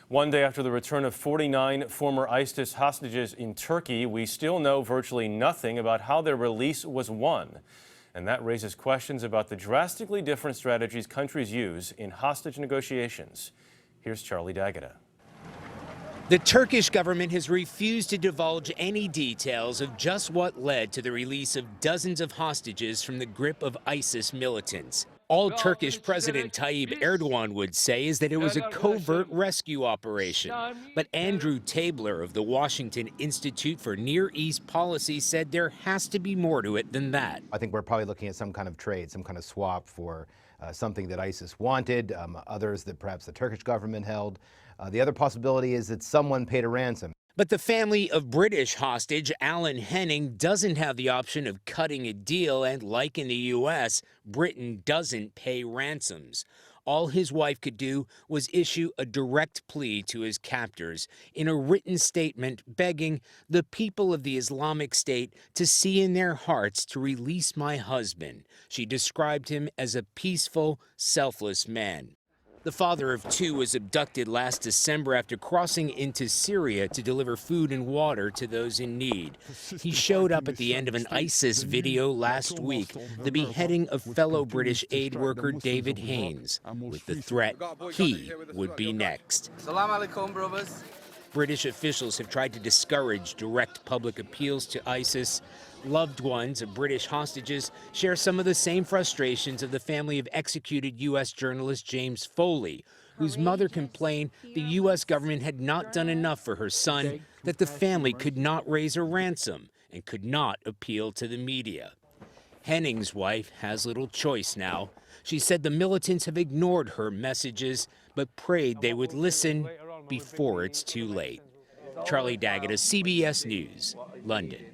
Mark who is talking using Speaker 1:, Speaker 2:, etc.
Speaker 1: One day after the return of 49 former ISIS hostages in Turkey, we still know virtually nothing about how their release was won. And that raises questions about the drastically different strategies countries use in hostage negotiations. Here's Charlie D'Agata.
Speaker 2: The Turkish government has refused to divulge any details of just what led to the release of dozens of hostages from the grip of ISIS militants. All Turkish President Tayyip Erdogan would say is that it was a covert rescue operation. But Andrew Tabler of the Washington Institute for Near East Policy said there has to be more to it than that.
Speaker 3: I think we're probably looking at some kind of trade, some kind of swap for something that ISIS wanted, others that perhaps the Turkish government held. The other possibility is that someone paid a ransom.
Speaker 2: But the family of British hostage Alan Henning doesn't have the option of cutting a deal, and like in the U.S., Britain doesn't pay ransoms. All his wife could do was issue a direct plea to his captors in a written statement begging the people of the Islamic State to see in their hearts to release my husband. She described him as a peaceful, selfless man. The father of two was abducted last December after crossing into Syria to deliver food and water to those in need. He showed up at the end of an ISIS video last week, the beheading of fellow British aid worker David Haynes, with the threat he would be next.
Speaker 4: Salam alaikum, brothers.
Speaker 2: British officials have tried to discourage direct public appeals to ISIS. Loved ones of British hostages share some of the same frustrations of the family of executed U.S. journalist James Foley, whose mother complained the U.S. government had not done enough for her son, that the family could not raise a ransom and could not appeal to the media. Henning's wife has little choice now. She said the militants have ignored her messages, but prayed they would listen before it's too late. Charlie D'Agata, CBS News, London.